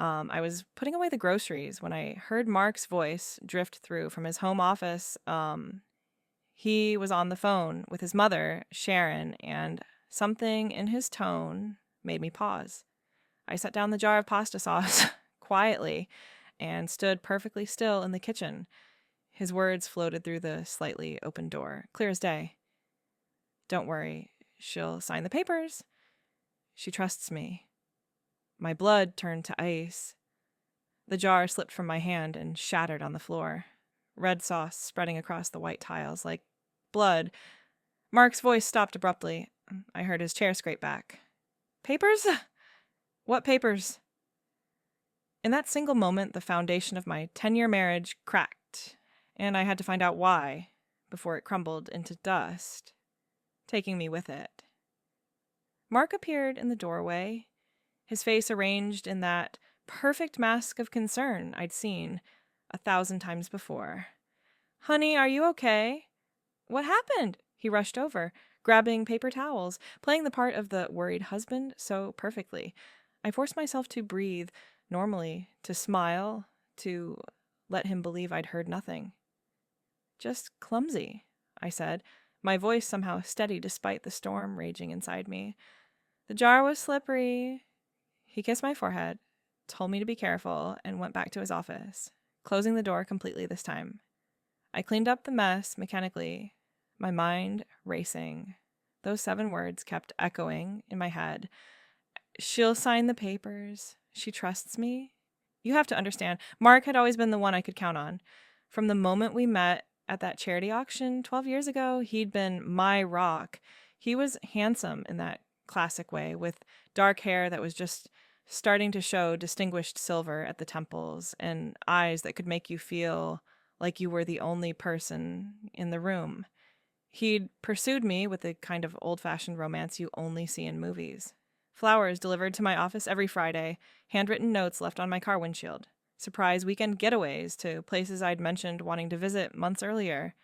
I was putting away the groceries when I heard Mark's voice drift through from his home office. He was on the phone with his mother, Sharon, and something in his tone made me pause. I set down the jar of pasta sauce quietly and stood perfectly still in the kitchen. His words floated through the slightly open door, clear as day. "Don't worry, she'll sign the papers. She trusts me." My blood turned to ice. The jar slipped from my hand and shattered on the floor, red sauce spreading across the white tiles like blood. Mark's voice stopped abruptly. I heard his chair scrape back. "Papers? What papers?" In that single moment, the foundation of my 10-year marriage cracked, and I had to find out why before it crumbled into dust, taking me with it. Mark appeared in the doorway, his face arranged in that perfect mask of concern I'd seen 1,000 times before. "Honey, are you okay? What happened?" He rushed over, grabbing paper towels, playing the part of the worried husband so perfectly. I forced myself to breathe normally, to smile, to let him believe I'd heard nothing. "Just clumsy," I said, my voice somehow steady despite the storm raging inside me. "The jar was slippery." He kissed my forehead, told me to be careful, and went back to his office, closing the door completely this time. I cleaned up the mess mechanically, my mind racing. Those 7 words kept echoing in my head. "She'll sign the papers. She trusts me." You have to understand, Mark had always been the one I could count on. From the moment we met at that charity auction 12 years ago, he'd been my rock. He was handsome in that classic way, with dark hair that was just starting to show distinguished silver at the temples and eyes that could make you feel like you were the only person in the room. He'd pursued me with the kind of old-fashioned romance you only see in movies. Flowers delivered to my office every Friday, handwritten notes left on my car windshield, surprise weekend getaways to places I'd mentioned wanting to visit months earlier.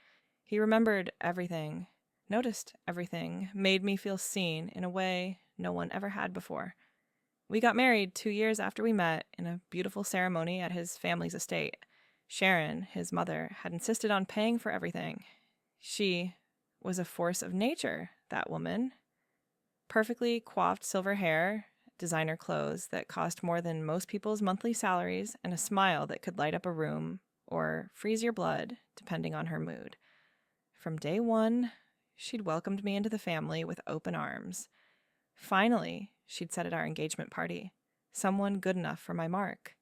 He remembered everything, noticed everything, made me feel seen in a way no one ever had before. We got married 2 years after we met in a beautiful ceremony at his family's estate. Sharon, his mother, had insisted on paying for everything. She was a force of nature, that woman. Perfectly coiffed silver hair, designer clothes that cost more than most people's monthly salaries, and a smile that could light up a room or freeze your blood, depending on her mood. From day one, she'd welcomed me into the family with open arms. Finally, she'd said at our engagement party, someone good enough for my Mark.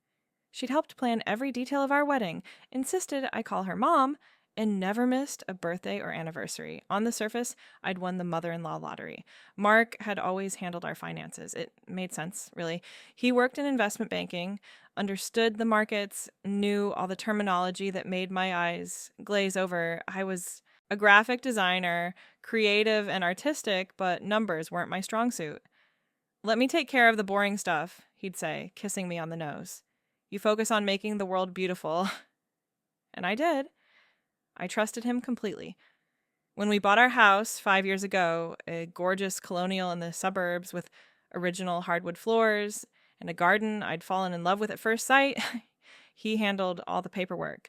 She'd helped plan every detail of our wedding, insisted I call her mom, and never missed a birthday or anniversary. On the surface, I'd won the mother-in-law lottery. Mark had always handled our finances. It made sense, really. He worked in investment banking, understood the markets, knew all the terminology that made my eyes glaze over. I was a graphic designer, creative and artistic, but numbers weren't my strong suit. "Let me take care of the boring stuff," he'd say, kissing me on the nose. "You focus on making the world beautiful." And I did. I trusted him completely. When we bought our house 5 years ago, a gorgeous colonial in the suburbs with original hardwood floors and a garden I'd fallen in love with at first sight, he handled all the paperwork.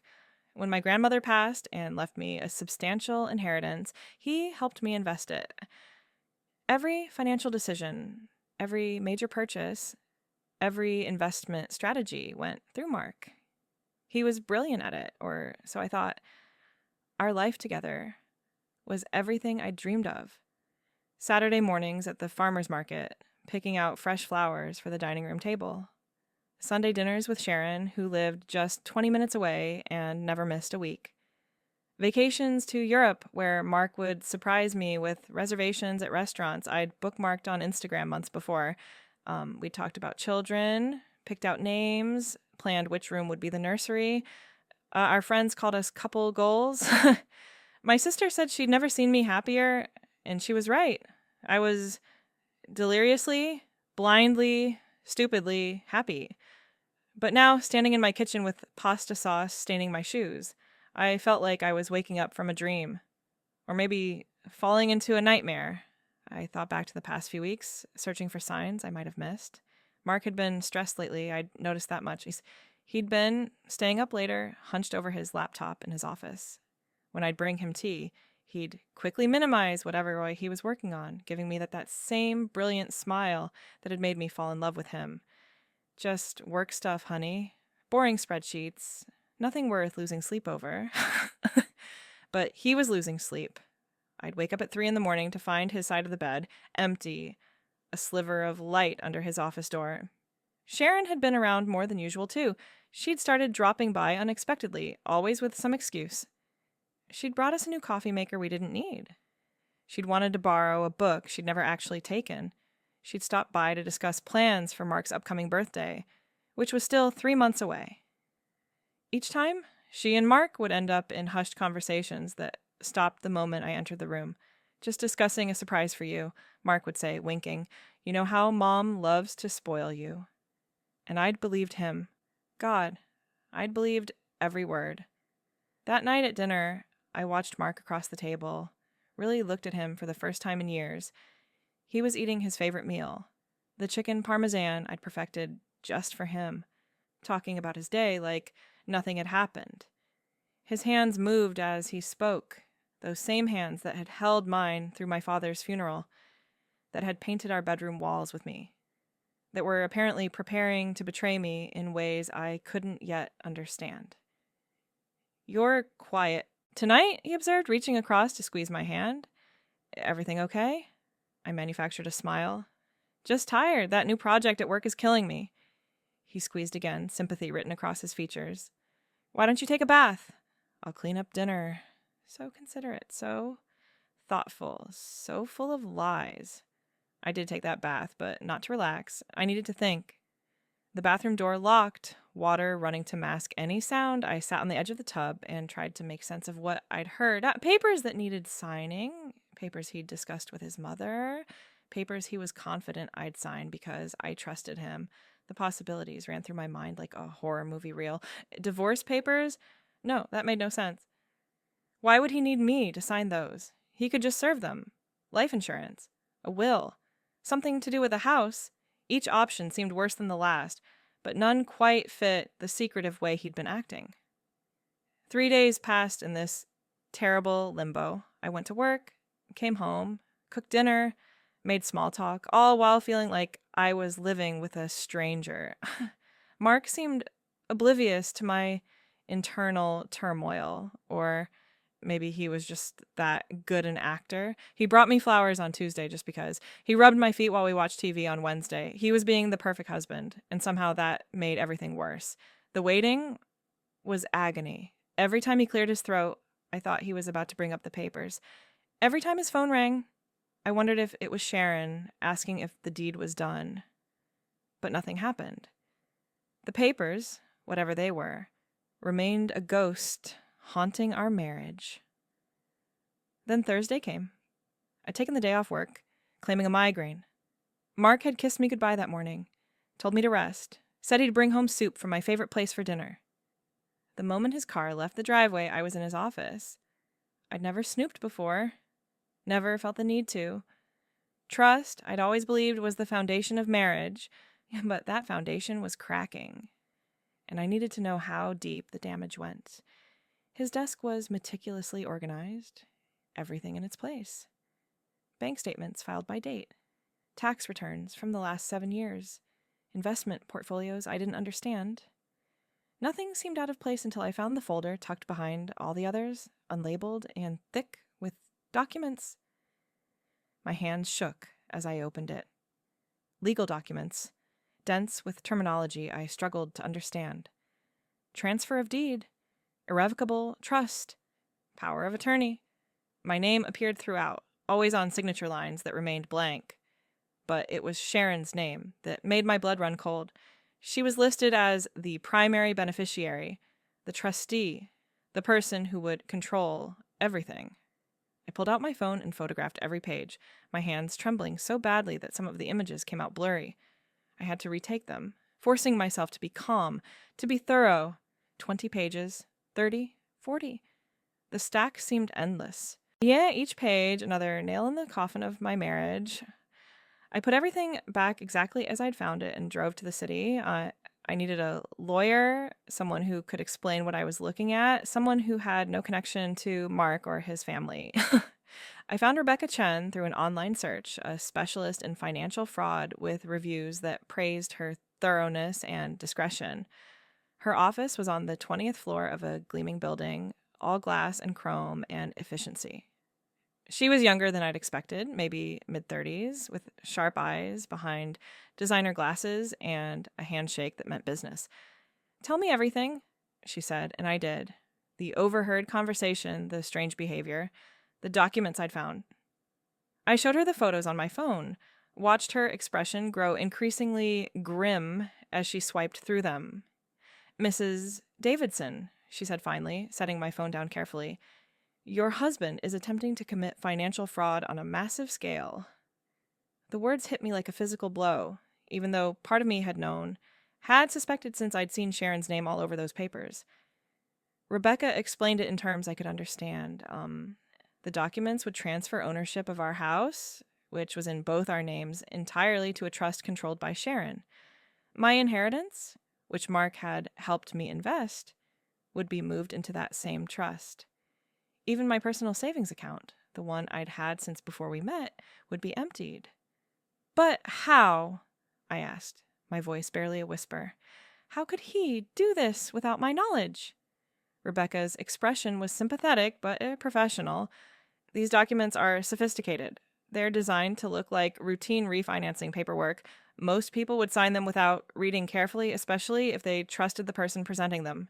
When my grandmother passed and left me a substantial inheritance, he helped me invest it. Every financial decision, every major purchase, every investment strategy went through Mark. He was brilliant at it, or so I thought. Our life together was everything I dreamed of. Saturday mornings at the farmer's market, picking out fresh flowers for the dining room table. Sunday dinners with Sharon, who lived just 20 minutes away and never missed a week. Vacations to Europe, where Mark would surprise me with reservations at restaurants I'd bookmarked on Instagram months before. We talked about children, picked out names, planned which room would be the nursery. Our friends called us couple goals. My sister said she'd never seen me happier, and she was right. I was deliriously, blindly, stupidly happy. But now, standing in my kitchen with pasta sauce staining my shoes, I felt like I was waking up from a dream. Or maybe falling into a nightmare. I thought back to the past few weeks, searching for signs I might have missed. Mark had been stressed lately. I'd noticed that much. He'd been staying up later, hunched over his laptop in his office. When I'd bring him tea, he'd quickly minimize whatever he was working on, giving me that same brilliant smile that had made me fall in love with him. Just work stuff, honey. Boring spreadsheets. Nothing worth losing sleep over. But he was losing sleep. I'd wake up at 3 a.m. to find his side of the bed empty, a sliver of light under his office door. Sharon had been around more than usual, too. She'd started dropping by unexpectedly, always with some excuse. She'd brought us a new coffee maker we didn't need. She'd wanted to borrow a book she'd never actually taken. She'd stopped by to discuss plans for Mark's upcoming birthday, which was still 3 months away. Each time, she and Mark would end up in hushed conversations that stopped the moment I entered the room. Just discussing a surprise for you, Mark would say, winking. You know how Mom loves to spoil you. And I'd believed him. God, I'd believed every word. That night at dinner, I watched Mark across the table, really looked at him for the first time in years. He was eating his favorite meal, the chicken parmesan I'd perfected just for him, talking about his day like nothing had happened. His hands moved as he spoke, those same hands that had held mine through my father's funeral, that had painted our bedroom walls with me, that were apparently preparing to betray me in ways I couldn't yet understand. You're quiet tonight, he observed, reaching across to squeeze my hand. Everything okay? I manufactured a smile. Just tired. That new project at work is killing me. He squeezed again, sympathy written across his features. Why don't you take a bath? I'll clean up dinner. So considerate, so thoughtful, so full of lies. I did take that bath, but not to relax. I needed to think. The bathroom door locked, water running to mask any sound. I sat on the edge of the tub and tried to make sense of what I'd heard. Papers that needed signing, papers he'd discussed with his mother, papers he was confident I'd sign because I trusted him. The possibilities ran through my mind like a horror movie reel. Divorce papers? No, that made no sense. Why would he need me to sign those? He could just serve them. Life insurance. A will. Something to do with a house. Each option seemed worse than the last, but none quite fit the secretive way he'd been acting. 3 days passed in this terrible limbo. I went to work, came home, cooked dinner, made small talk, all while feeling like I was living with a stranger. Mark seemed oblivious to my internal turmoil, or maybe he was just that good an actor. He brought me flowers on Tuesday just because. He rubbed my feet while we watched TV on Wednesday. He was being the perfect husband, and somehow that made everything worse. The waiting was agony. Every time he cleared his throat, I thought he was about to bring up the papers. Every time his phone rang, I wondered if it was Sharon asking if the deed was done. But nothing happened. The papers, whatever they were, remained a ghost haunting our marriage. Then Thursday came. I'd taken the day off work, claiming a migraine. Mark had kissed me goodbye that morning, told me to rest, said he'd bring home soup from my favorite place for dinner. The moment his car left the driveway, I was in his office. I'd never snooped before, never felt the need to. Trust, I'd always believed, was the foundation of marriage, but that foundation was cracking, and I needed to know how deep the damage went. His desk was meticulously organized, everything in its place. Bank statements filed by date, tax returns from the last 7 years, investment portfolios I didn't understand. Nothing seemed out of place until I found the folder tucked behind all the others, unlabeled and thick with documents. My hands shook as I opened it. Legal documents, dense with terminology I struggled to understand. Transfer of deed, irrevocable trust, power of attorney. My name appeared throughout, always on signature lines that remained blank. But it was Sharon's name that made my blood run cold. She was listed as the primary beneficiary, the trustee, the person who would control everything. I pulled out my phone and photographed every page, my hands trembling so badly that some of the images came out blurry. I had to retake them, forcing myself to be calm, to be thorough. 20 pages, 30, 40. The stack seemed endless. Yeah, each page another nail in the coffin of my marriage. I put everything back exactly as I'd found it and drove to the city. I needed a lawyer, someone who could explain what I was looking at, someone who had no connection to Mark or his family. I found Rebecca Chen through an online search, a specialist in financial fraud with reviews that praised her thoroughness and discretion. Her office was on the 20th floor of a gleaming building, all glass and chrome and efficiency. She was younger than I'd expected, maybe mid-30s, with sharp eyes behind designer glasses and a handshake that meant business. "Tell me everything," she said, and I did. The overheard conversation, the strange behavior, the documents I'd found. I showed her the photos on my phone, watched her expression grow increasingly grim as she swiped through them. "Mrs. Davidson," she said finally, setting my phone down carefully, "your husband is attempting to commit financial fraud on a massive scale." The words hit me like a physical blow, even though part of me had known, had suspected since I'd seen Sharon's name all over those papers. Rebecca explained it in terms I could understand. The documents would transfer ownership of our house, which was in both our names, entirely to a trust controlled by Sharon. My inheritance, which Mark had helped me invest, would be moved into that same trust. Even my personal savings account, the one I'd had since before we met, would be emptied. "But how?" I asked, my voice barely a whisper. "How could he do this without my knowledge?" Rebecca's expression was sympathetic but professional. "These documents are sophisticated. They're designed to look like routine refinancing paperwork. Most people would sign them without reading carefully, especially if they trusted the person presenting them."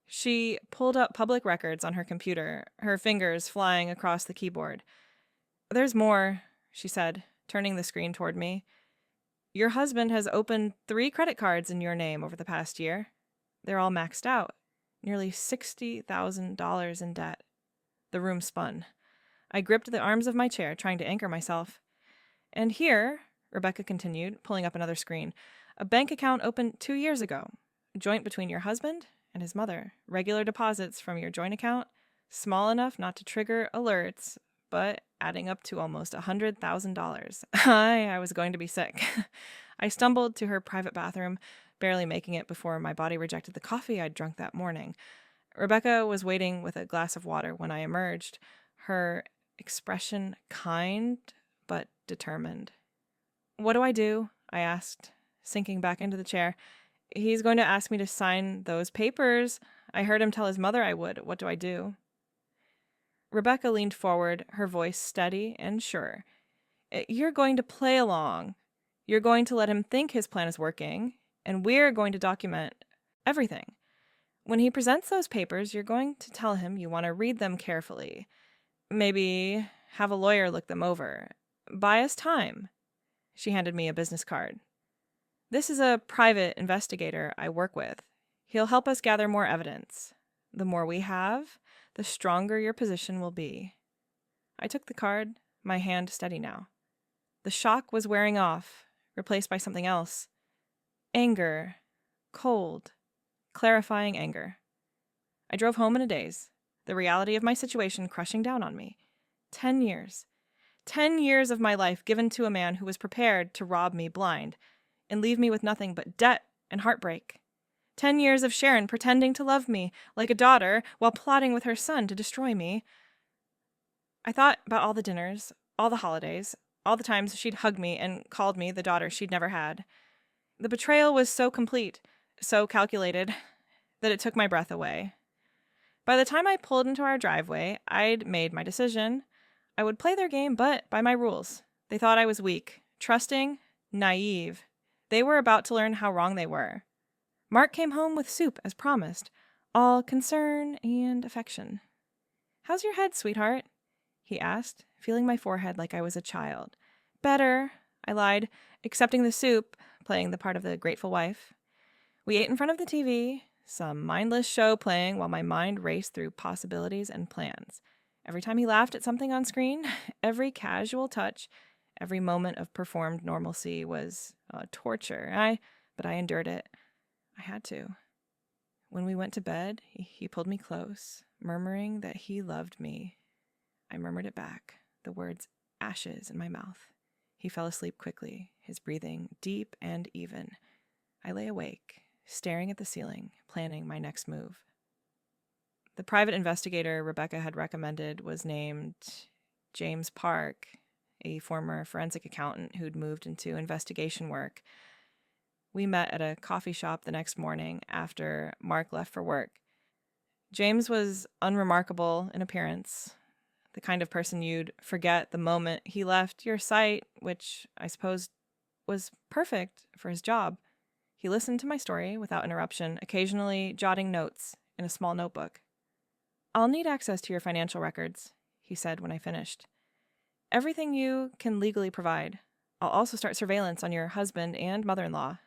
She pulled up public records on her computer, her fingers flying across the keyboard. "There's more," she said, turning the screen toward me. "Your husband has opened 3 credit cards in your name over the past year. They're all maxed out. Nearly $60,000 in debt." The room spun. I gripped the arms of my chair, trying to anchor myself. "And here," Rebecca continued, pulling up another screen, "a bank account opened 2 years ago. Joint between your husband and his mother. Regular deposits from your joint account, small enough not to trigger alerts, but adding up to almost $100,000. I was going to be sick. I stumbled to her private bathroom, barely making it before my body rejected the coffee I'd drunk that morning. Rebecca was waiting with a glass of water when I emerged, her expression kind but determined. "What do I do?" I asked, sinking back into the chair. "He's going to ask me to sign those papers. I heard him tell his mother I would. What do I do?" Rebecca leaned forward, her voice steady and sure. "You're going to play along. You're going to let him think his plan is working, and we're going to document everything. When he presents those papers, you're going to tell him you want to read them carefully. Maybe have a lawyer look them over. Buy us time." She handed me a business card. "This is a private investigator I work with. He'll help us gather more evidence. The more we have, the stronger your position will be." I took the card, my hand steady now. The shock was wearing off, replaced by something else. Anger. Cold. Clarifying anger. I drove home in a daze, the reality of my situation crushing down on me. 10 years. 10 years of my life given to a man who was prepared to rob me blind and leave me with nothing but debt and heartbreak. 10 years of Sharon pretending to love me like a daughter while plotting with her son to destroy me. I thought about all the dinners, all the holidays, all the times she'd hugged me and called me the daughter she'd never had. The betrayal was so complete, so calculated, that it took my breath away. By the time I pulled into our driveway, I'd made my decision. I would play their game, but by my rules. They thought I was weak, trusting, naive. They were about to learn how wrong they were. Mark came home with soup, as promised, all concern and affection. "How's your head, sweetheart?" he asked, feeling my forehead like I was a child. "Better," I lied, accepting the soup, playing the part of the grateful wife. We ate in front of the TV, some mindless show playing while my mind raced through possibilities and plans. Every time he laughed at something on screen, every casual touch, every moment of performed normalcy was torture. But I endured it. I had to. When we went to bed, he pulled me close, murmuring that he loved me. I murmured it back, the words ashes in my mouth. He fell asleep quickly, his breathing deep and even. I lay awake, staring at the ceiling, planning my next move. The private investigator Rebecca had recommended was named James Park, a former forensic accountant who'd moved into investigation work. We met at a coffee shop the next morning after Mark left for work. James was unremarkable in appearance, the kind of person you'd forget the moment he left your sight, which I suppose was perfect for his job. He listened to my story without interruption, occasionally jotting notes in a small notebook. "I'll need access to your financial records," he said when I finished. "Everything you can legally provide. I'll also start surveillance on your husband and mother-in-law,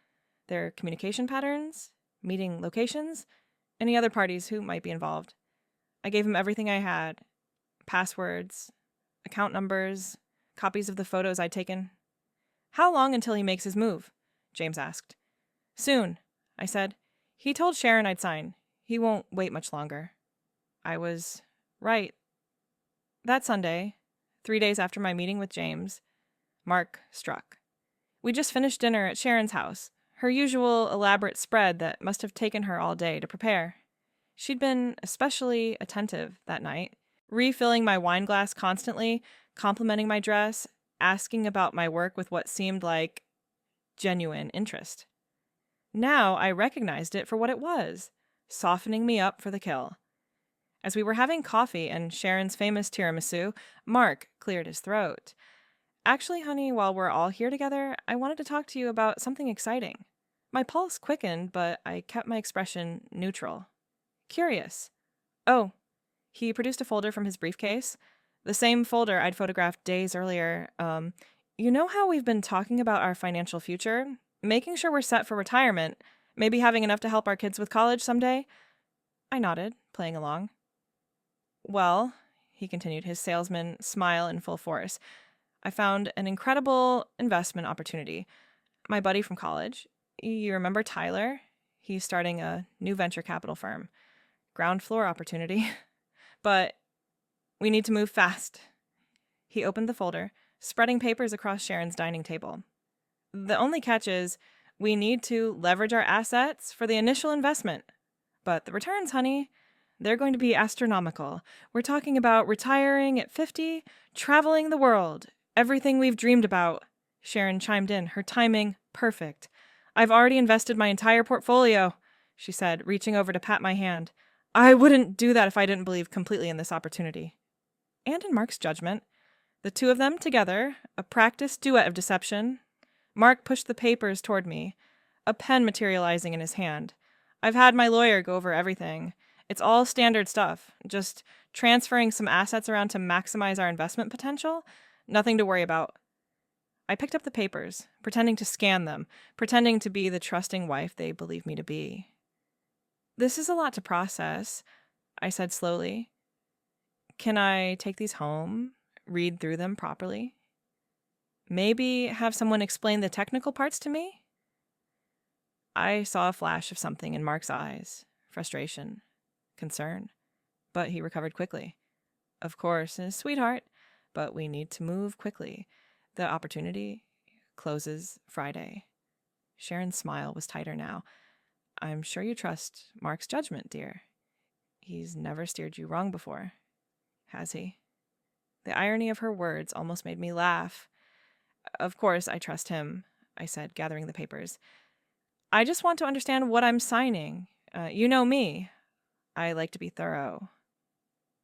their communication patterns, meeting locations, any other parties who might be involved." I gave him everything I had: passwords, account numbers, copies of the photos I'd taken. "How long until he makes his move?" James asked. "Soon," I said. "He told Sharon I'd sign. He won't wait much longer." I was right. That Sunday, 3 days after my meeting with James, Mark struck. We just finished dinner at Sharon's house, her usual elaborate spread that must have taken her all day to prepare. She'd been especially attentive that night, refilling my wine glass constantly, complimenting my dress, asking about my work with what seemed like genuine interest. Now I recognized it for what it was, softening me up for the kill. As we were having coffee and Sharon's famous tiramisu, Mark cleared his throat. "Actually, honey, while we're all here together, I wanted to talk to you about something exciting." My pulse quickened, but I kept my expression neutral. "Curious." "Oh." He produced a folder from his briefcase, the same folder I'd photographed days earlier. "You know how we've been talking about our financial future? Making sure we're set for retirement, maybe having enough to help our kids with college someday?" I nodded, playing along. "Well," he continued, his salesman smile in full force, "I found an incredible investment opportunity. My buddy from college, you remember Tyler? He's starting a new venture capital firm. Ground floor opportunity. But we need to move fast." He opened the folder, spreading papers across Sharon's dining table. "The only catch is we need to leverage our assets for the initial investment. But the returns, honey, they're going to be astronomical. We're talking about retiring at 50, traveling the world, everything we've dreamed about." Sharon chimed in, her timing perfect. "I've already invested my entire portfolio," she said, reaching over to pat my hand. "I wouldn't do that if I didn't believe completely in this opportunity." And in Mark's judgment, the two of them together, a practiced duet of deception. Mark pushed the papers toward me, a pen materializing in his hand. "I've had my lawyer go over everything. It's all standard stuff, just transferring some assets around to maximize our investment potential. Nothing to worry about." I picked up the papers, pretending to scan them, pretending to be the trusting wife they believe me to be. "This is a lot to process," I said slowly. "Can I take these home, read through them properly? Maybe have someone explain the technical parts to me?" I saw a flash of something in Mark's eyes, frustration, concern, but he recovered quickly. "Of course, sweetheart, but we need to move quickly. The opportunity closes Friday." Sharon's smile was tighter now. "I'm sure you trust Mark's judgment, dear. He's never steered you wrong before, has he?" The irony of her words almost made me laugh. "Of course I trust him," I said, gathering the papers. "I just want to understand what I'm signing. You know me. I like to be thorough."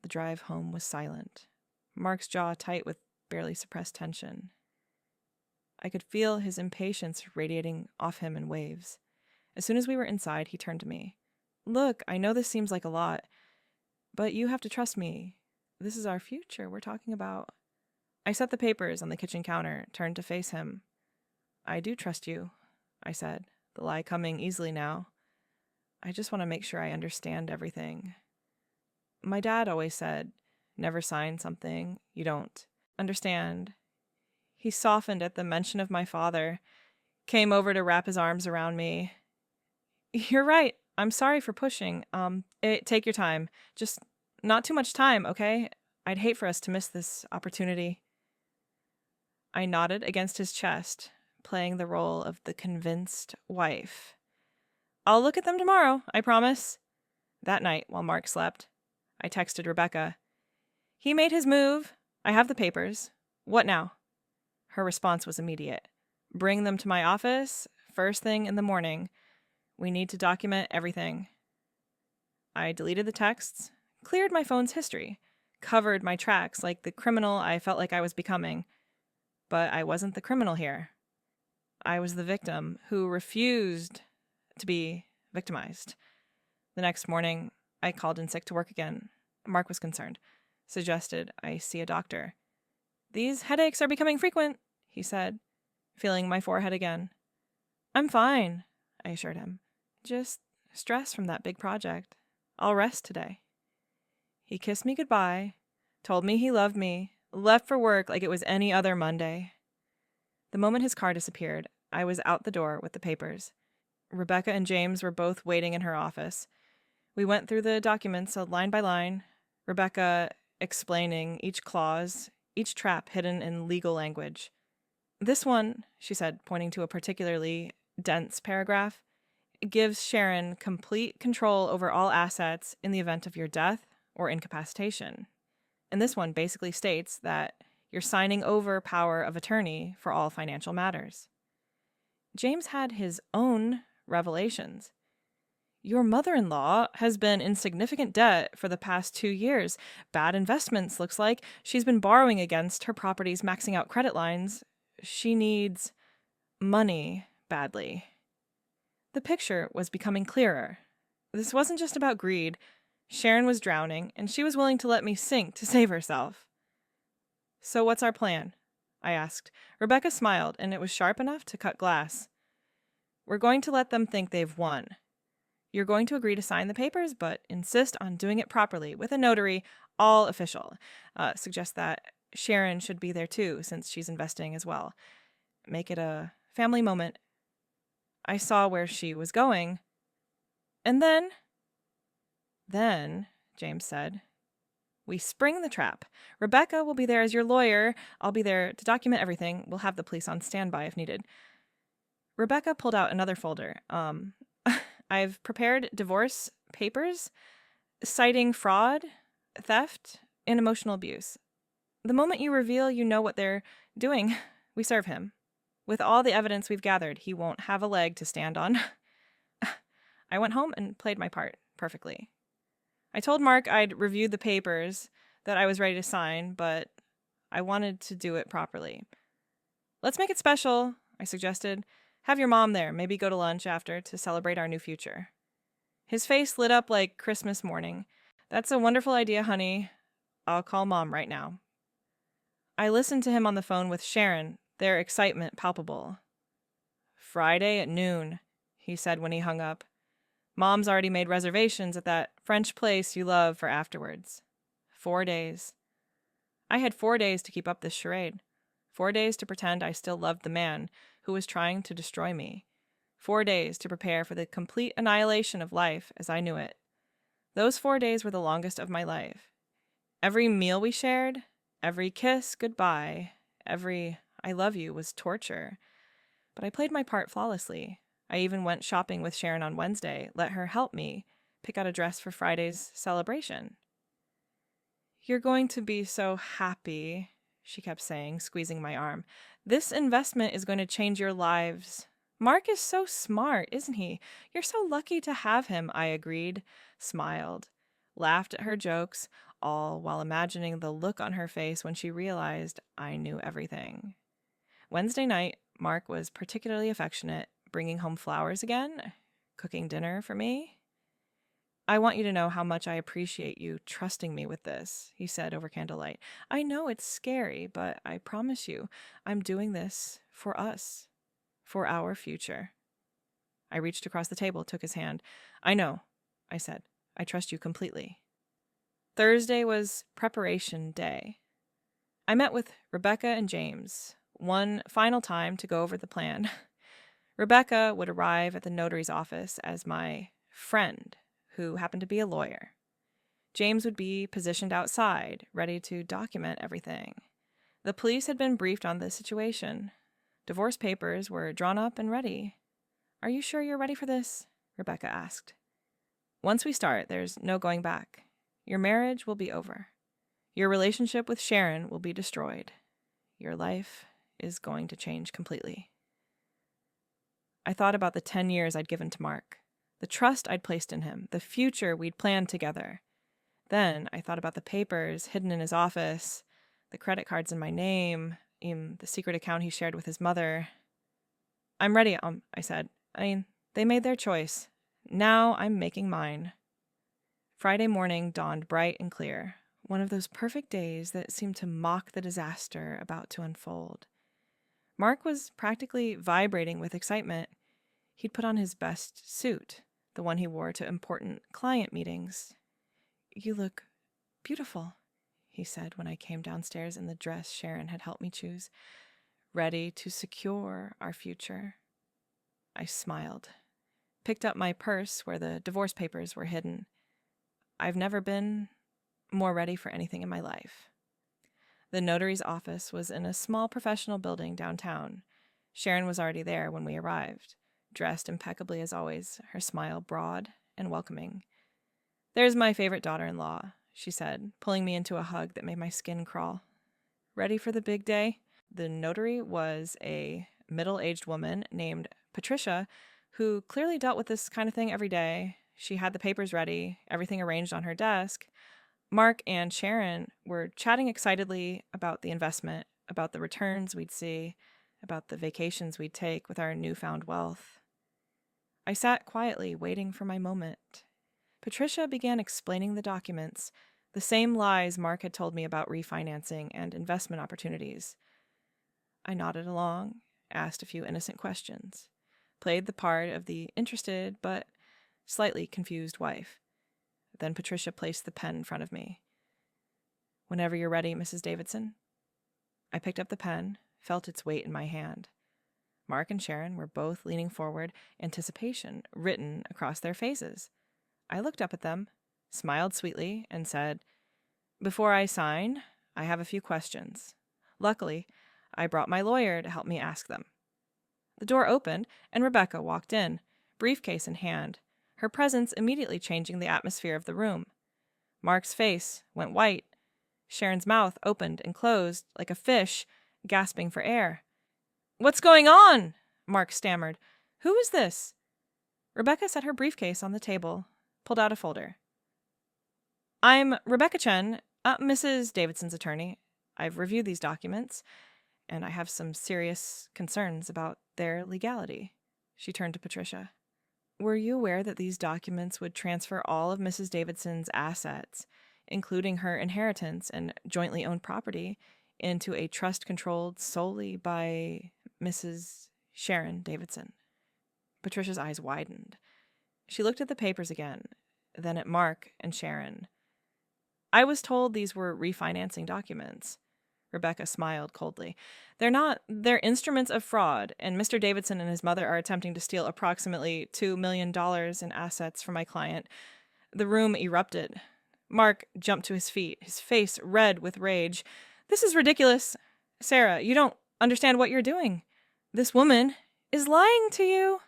The drive home was silent, Mark's jaw tight with barely suppressed tension. I could feel his impatience radiating off him in waves. As soon as we were inside, he turned to me. "Look, I know this seems like a lot, but you have to trust me. This is our future we're talking about." I set the papers on the kitchen counter, turned to face him. "I do trust you," I said, the lie coming easily now. "I just want to make sure I understand everything. My dad always said, never sign something you don't understand." He softened at the mention of my father, came over to wrap his arms around me. "You're right. I'm sorry for pushing. Take your time. Just not too much time, okay? I'd hate for us to miss this opportunity." I nodded against his chest, playing the role of the convinced wife. I'll look at them tomorrow, I promise. That night, while Mark slept, I texted Rebecca. He made his move. I have the papers. What now? Her response was immediate. Bring them to my office, first thing in the morning. We need to document everything. I deleted the texts, cleared my phone's history, covered my tracks like the criminal I felt like I was becoming. But I wasn't the criminal here. I was the victim who refused to be victimized. The next morning, I called in sick to work again. Mark was concerned, suggested I see a doctor. These headaches are becoming frequent, he said, feeling my forehead again. I'm fine, I assured him. Just stress from that big project. I'll rest today. He kissed me goodbye, told me he loved me, left for work like it was any other Monday. The moment his car disappeared, I was out the door with the papers. Rebecca and James were both waiting in her office. We went through the documents line by line, Rebecca explaining each clause, each trap hidden in legal language. This one, she said, pointing to a particularly dense paragraph, gives Sharon complete control over all assets in the event of your death or incapacitation. And this one basically states that you're signing over power of attorney for all financial matters. James had his own revelations. Your mother-in-law has been in significant debt for the past 2 years. Bad investments, looks like. She's been borrowing against her property's maxing out credit lines. She needs money badly. The picture was becoming clearer. This wasn't just about greed. Sharon was drowning, and she was willing to let me sink to save herself. So what's our plan? I asked. Rebecca smiled, and it was sharp enough to cut glass. We're going to let them think they've won. You're going to agree to sign the papers, but insist on doing it properly, with a notary, all official. Suggest that Sharon should be there too, since she's investing as well. Make it a family moment. I saw where she was going. And then, James said, we spring the trap. Rebecca will be there as your lawyer. I'll be there to document everything. We'll have the police on standby if needed. Rebecca pulled out another folder. I've prepared divorce papers citing fraud, theft, and emotional abuse. The moment you reveal you know what they're doing, we serve him. With all the evidence we've gathered, he won't have a leg to stand on. I went home and played my part perfectly. I told Mark I'd reviewed the papers, that I was ready to sign, but I wanted to do it properly. Let's make it special, I suggested. Have your mom there, maybe go to lunch after to celebrate our new future. His face lit up like Christmas morning. That's a wonderful idea, honey. I'll call Mom right now. I listened to him on the phone with Sharon, their excitement palpable. Friday at noon, he said when he hung up. Mom's already made reservations at that French place you love for afterwards. 4 days. I had 4 days to keep up this charade. 4 days to pretend I still loved the man who was trying to destroy me. 4 days to prepare for the complete annihilation of life as I knew it. Those 4 days were the longest of my life. Every meal we shared, every kiss goodbye, every I love you was torture. But I played my part flawlessly. I even went shopping with Sharon on Wednesday, let her help me pick out a dress for Friday's celebration. You're going to be so happy, she kept saying, squeezing my arm. This investment is going to change your lives. Mark is so smart, isn't he? You're so lucky to have him, I agreed, smiled, laughed at her jokes, all while imagining the look on her face when she realized I knew everything. Wednesday night, Mark was particularly affectionate, bringing home flowers again, cooking dinner for me. I want you to know how much I appreciate you trusting me with this, he said over candlelight. I know it's scary, but I promise you, I'm doing this for us, for our future. I reached across the table, took his hand. I know, I said. I trust you completely. Thursday was preparation day. I met with Rebecca and James one final time to go over the plan. Rebecca would arrive at the notary's office as my friend, who happened to be a lawyer. James would be positioned outside, ready to document everything. The police had been briefed on this situation. Divorce papers were drawn up and ready. "Are you sure you're ready for this?" Rebecca asked. "Once we start, there's no going back. Your marriage will be over. Your relationship with Sharon will be destroyed. Your life is going to change completely." I thought about the 10 years I'd given to Mark, the trust I'd placed in him, the future we'd planned together. Then I thought about the papers hidden in his office, the credit cards in my name, the secret account he shared with his mother. "I'm ready, I said. They made their choice. Now I'm making mine." Friday morning dawned bright and clear, one of those perfect days that seemed to mock the disaster about to unfold. Mark was practically vibrating with excitement. He'd put on his best suit, the one he wore to important client meetings. "You look beautiful," he said when I came downstairs in the dress Sharon had helped me choose. "Ready to secure our future." I smiled, picked up my purse where the divorce papers were hidden. I've never been more ready for anything in my life. The notary's office was in a small professional building downtown. Sharon was already there when we arrived, dressed impeccably as always, her smile broad and welcoming. "There's my favorite daughter-in-law," she said, pulling me into a hug that made my skin crawl. "Ready for the big day?" The notary was a middle-aged woman named Patricia, who clearly dealt with this kind of thing every day. She had the papers ready, everything arranged on her desk. Mark and Sharon were chatting excitedly about the investment, about the returns we'd see, about the vacations we'd take with our newfound wealth. I sat quietly, waiting for my moment. Patricia began explaining the documents, the same lies Mark had told me about refinancing and investment opportunities. I nodded along, asked a few innocent questions, played the part of the interested but slightly confused wife. Then Patricia placed the pen in front of me. "Whenever you're ready, Mrs. Davidson." I picked up the pen, felt its weight in my hand. Mark and Sharon were both leaning forward, anticipation written across their faces. I looked up at them, smiled sweetly, and said, "Before I sign, I have a few questions. Luckily, I brought my lawyer to help me ask them." The door opened, and Rebecca walked in, briefcase in hand, her presence immediately changing the atmosphere of the room. Mark's face went white. Sharon's mouth opened and closed like a fish, gasping for air. "What's going on?" Mark stammered. "Who is this?" Rebecca set her briefcase on the table, pulled out a folder. "I'm Rebecca Chen, Mrs. Davidson's attorney. I've reviewed these documents, and I have some serious concerns about their legality." She turned to Patricia. "Were you aware that these documents would transfer all of Mrs. Davidson's assets, including her inheritance and jointly owned property, into a trust controlled solely by Mrs. Sharon Davidson?" Patricia's eyes widened. She looked at the papers again, then at Mark and Sharon. "I was told these were refinancing documents." Rebecca smiled coldly. "They're not. They're instruments of fraud, and Mr. Davidson and his mother are attempting to steal approximately $2 million in assets from my client." The room erupted. Mark jumped to his feet, his face red with rage. "This is ridiculous. Sarah, you don't understand what you're doing. This woman is lying to you."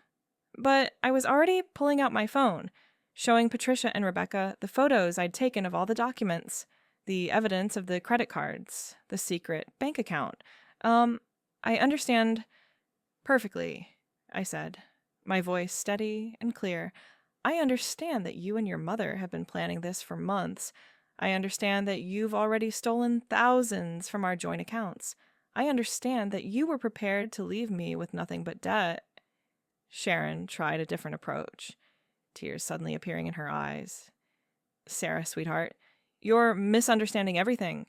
But I was already pulling out my phone, showing Patricia and Rebecca the photos I'd taken of all the documents, the evidence of the credit cards, the secret bank account. I understand perfectly," I said, my voice steady and clear. "I understand that you and your mother have been planning this for months. I understand that you've already stolen thousands from our joint accounts. I understand that you were prepared to leave me with nothing but debt." Sharon tried a different approach, tears suddenly appearing in her eyes. "Sarah, sweetheart, you're misunderstanding everything.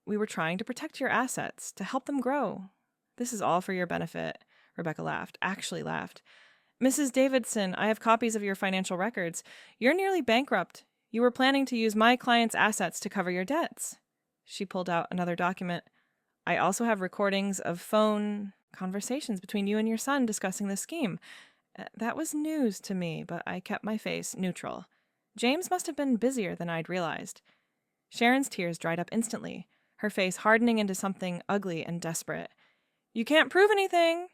We were trying to protect your assets, to help them grow. This is all for your benefit." Rebecca laughed, actually laughed. "Mrs. Davidson, I have copies of your financial records. You're nearly bankrupt. You were planning to use my client's assets to cover your debts." She pulled out another document. "I also have recordings of phone conversations between you and your son discussing this scheme." That was news to me, but I kept my face neutral. James must have been busier than I'd realized. Sharon's tears dried up instantly. her face hardening into something ugly and desperate. "You can't prove anything."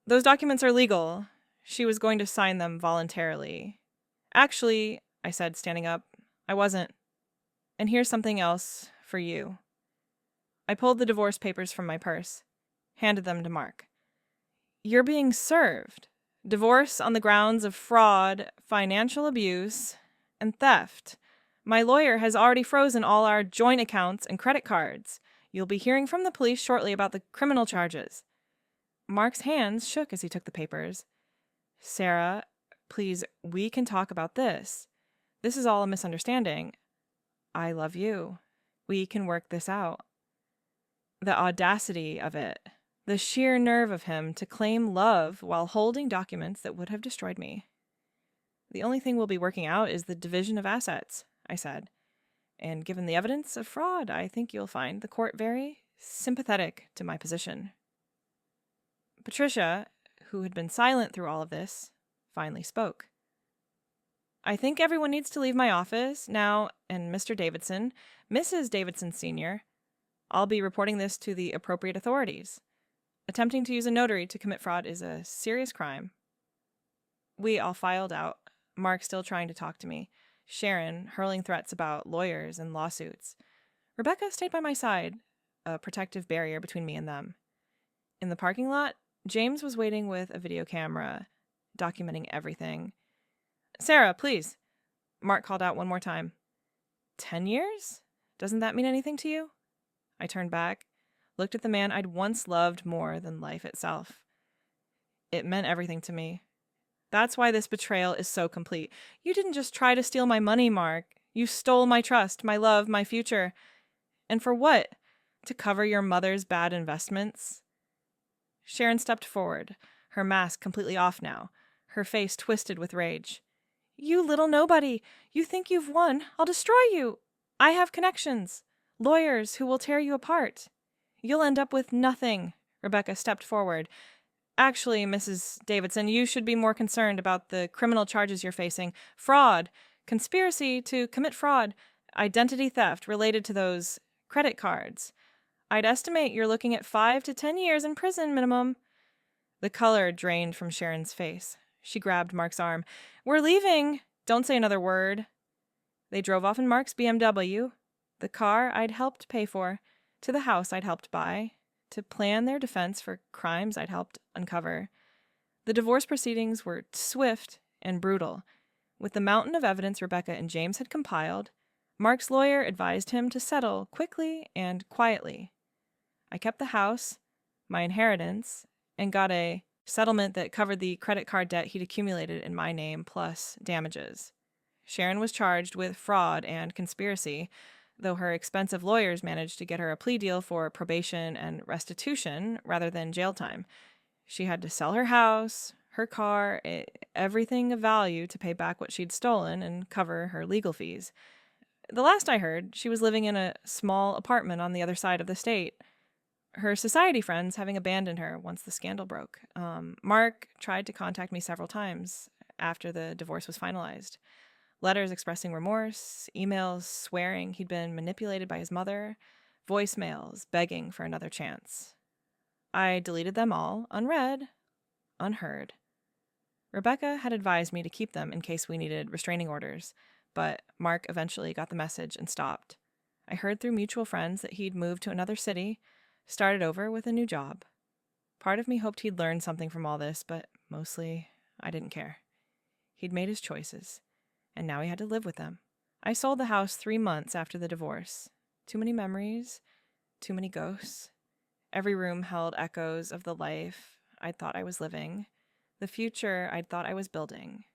"Those documents are legal." She was going to sign them voluntarily. "Actually," I said, standing up, "I wasn't. And here's something else for you." I pulled the divorce papers from my purse, handed them to Mark. "You're being served. Divorce on the grounds of fraud, financial abuse, and theft. My lawyer has already frozen all our joint accounts and credit cards. You'll be hearing from the police shortly about the criminal charges." Mark's hands shook as he took the papers. "Sarah, please, we can talk about this. This is all a misunderstanding. I love you. We can work this out." The audacity of it. The sheer nerve of him to claim love while holding documents that would have destroyed me. "The only thing we'll be working out is the division of assets," I said. "And given the evidence of fraud, I think you'll find the court very sympathetic to my position." Patricia, who had been silent through all of this, finally spoke. "I think everyone needs to leave my office now, and Mr. Davidson, Mrs. Davidson Sr. I'll be reporting this to the appropriate authorities. Attempting to use a notary to commit fraud is a serious crime." We all filed out, Mark still trying to talk to me, Sharon hurling threats about lawyers and lawsuits. Rebecca stayed by my side, a protective barrier between me and them. In the parking lot, James was waiting with a video camera, documenting everything. "Sarah, please," Mark called out one more time. 10 years? Doesn't that mean anything to you?" I turned back, looked at the man I'd once loved more than life itself. It meant everything to me. That's why this betrayal is so complete. You didn't just try to steal my money, Mark. You stole my trust, my love, my future. And for what? To cover your mother's bad investments? Sharon stepped forward, her mask completely off now, her face twisted with rage. "You little nobody! You think you've won? I'll destroy you! I have connections, lawyers who will tear you apart. You'll end up with nothing." Rebecca stepped forward. "Actually, Mrs. Davidson, you should be more concerned about the criminal charges you're facing. Fraud, conspiracy to commit fraud, identity theft related to those credit cards. I'd estimate you're looking at 5 to 10 years in prison minimum." The color drained from Sharon's face. She grabbed Mark's arm. "We're leaving. Don't say another word." They drove off in Mark's BMW, the car I'd helped pay for, to the house I'd helped buy, to plan their defense for crimes I'd helped uncover. The divorce proceedings were swift and brutal. With the mountain of evidence Rebecca and James had compiled, Mark's lawyer advised him to settle quickly and quietly. I kept the house, my inheritance, and got a settlement that covered the credit card debt he'd accumulated in my name plus damages. Sharon was charged with fraud and conspiracy, though her expensive lawyers managed to get her a plea deal for probation and restitution rather than jail time. She had to sell her house, her car, everything of value to pay back what she'd stolen and cover her legal fees. The last I heard, she was living in a small apartment on the other side of the state, her society friends having abandoned her once the scandal broke. Mark tried to contact me several times after the divorce was finalized. Letters expressing remorse, emails swearing he'd been manipulated by his mother, voicemails begging for another chance. I deleted them all, unread, unheard. Rebecca had advised me to keep them in case we needed restraining orders, but Mark eventually got the message and stopped. I heard through mutual friends that he'd moved to another city, started over with a new job. Part of me hoped he'd learn something from all this, but mostly I didn't care. He'd made his choices, and now he had to live with them. I sold the house 3 months after the divorce. Too many memories, too many ghosts. Every room held echoes of the life I'd thought I was living, the future I'd thought I was building.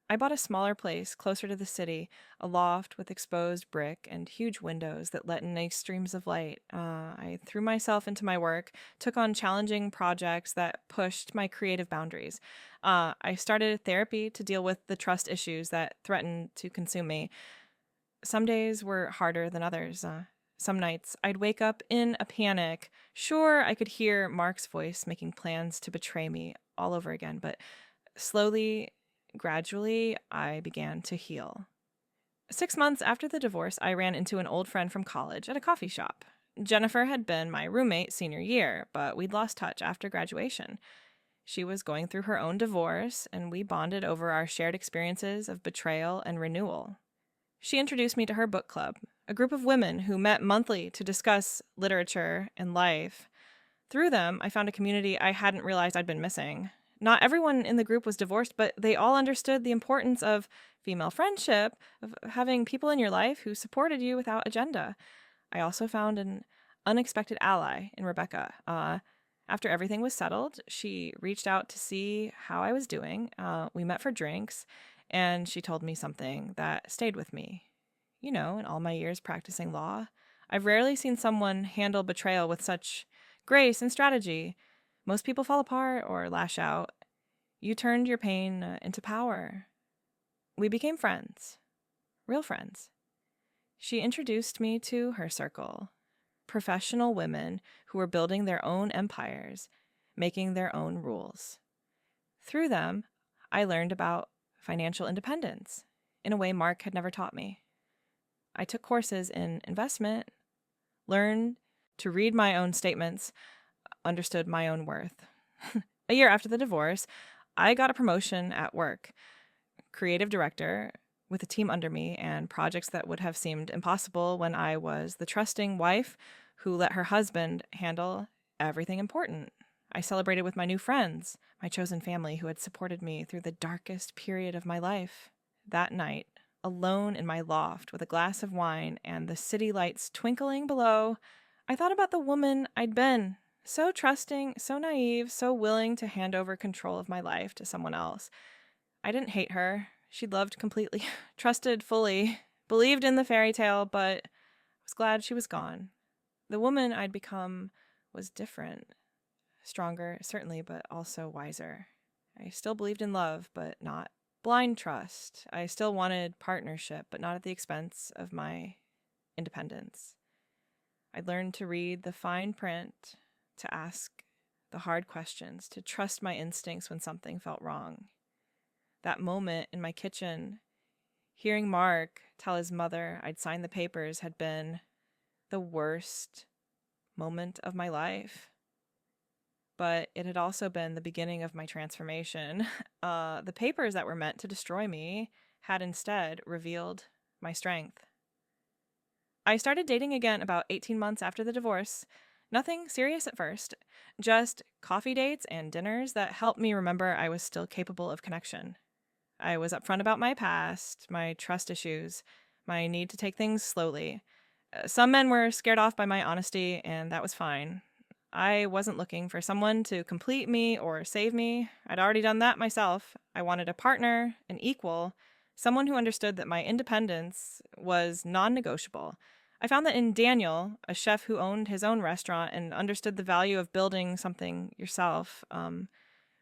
I bought a smaller place closer to the city, a loft with exposed brick and huge windows that let in nice streams of light. I threw myself into my work, took on challenging projects that pushed my creative boundaries. I started therapy to deal with the trust issues that threatened to consume me. Some days were harder than others. Some nights I'd wake up in a panic. Sure, I could hear Mark's voice making plans to betray me all over again, but slowly, gradually, I began to heal. 6 months after the divorce, I ran into an old friend from college at a coffee shop. Jennifer had been my roommate senior year, but we'd lost touch after graduation. She was going through her own divorce, and we bonded over our shared experiences of betrayal and renewal. She introduced me to her book club, a group of women who met monthly to discuss literature and life. Through them, I found a community I hadn't realized I'd been missing. Not everyone in the group was divorced, but they all understood the importance of female friendship, of having people in your life who supported you without agenda. I also found an unexpected ally in Rebecca. After everything was settled, she reached out to see how I was doing. We met for drinks, and she told me something that stayed with me. You know, in all my years practicing law, I've rarely seen someone handle betrayal with such grace and strategy. Most people fall apart or lash out. You turned your pain into power. We became friends, real friends. She introduced me to her circle, professional women who were building their own empires, making their own rules. Through them, I learned about financial independence in a way Mark had never taught me. I took courses in investment, learned to read my own statements, understood my own worth. A year after the divorce, I got a promotion at work, creative director, with a team under me and projects that would have seemed impossible when I was the trusting wife who let her husband handle everything important. I celebrated with my new friends, my chosen family who had supported me through the darkest period of my life. That night, alone in my loft with a glass of wine and the city lights twinkling below, I thought about the woman I'd been. So trusting, so naive, so willing to hand over control of my life to someone else. I didn't hate her. She loved completely, trusted fully, believed in the fairy tale, but was glad she was gone. The woman I'd become was different. Stronger, certainly, but also wiser. I still believed in love, but not blind trust. I still wanted partnership, but not at the expense of my independence. I'd learned to read the fine print, to ask the hard questions, to trust my instincts when something felt wrong. That moment in my kitchen, hearing Mark tell his mother I'd signed the papers had been the worst moment of my life. But it had also been the beginning of my transformation. The papers that were meant to destroy me had instead revealed my strength. I started dating again about 18 months after the divorce. Nothing serious at first, just coffee dates and dinners that helped me remember I was still capable of connection. I was upfront about my past, my trust issues, my need to take things slowly. Some men were scared off by my honesty, and that was fine. I wasn't looking for someone to complete me or save me. I'd already done that myself. I wanted a partner, an equal, someone who understood that my independence was non-negotiable. I found that in Daniel, a chef who owned his own restaurant and understood the value of building something yourself.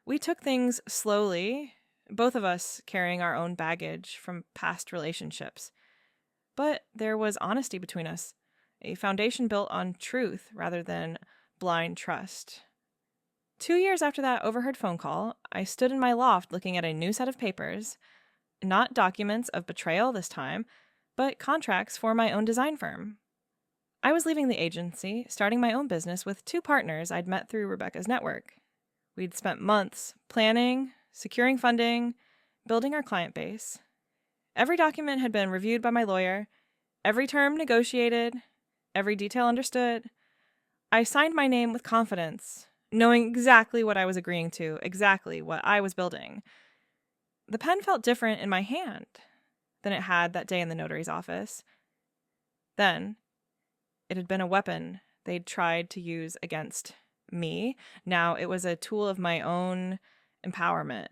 We took things slowly, both of us carrying our own baggage from past relationships. But there was honesty between us, a foundation built on truth rather than blind trust. 2 years after that overheard phone call, I stood in my loft looking at a new set of papers, not documents of betrayal this time, but contracts for my own design firm. I was leaving the agency, starting my own business with 2 partners I'd met through Rebecca's network. We'd spent months planning, securing funding, building our client base. Every document had been reviewed by my lawyer, every term negotiated, every detail understood. I signed my name with confidence, knowing exactly what I was agreeing to, exactly what I was building. The pen felt different in my hand than it had that day in the notary's office. Then, it had been a weapon they'd tried to use against me. Now it was a tool of my own empowerment.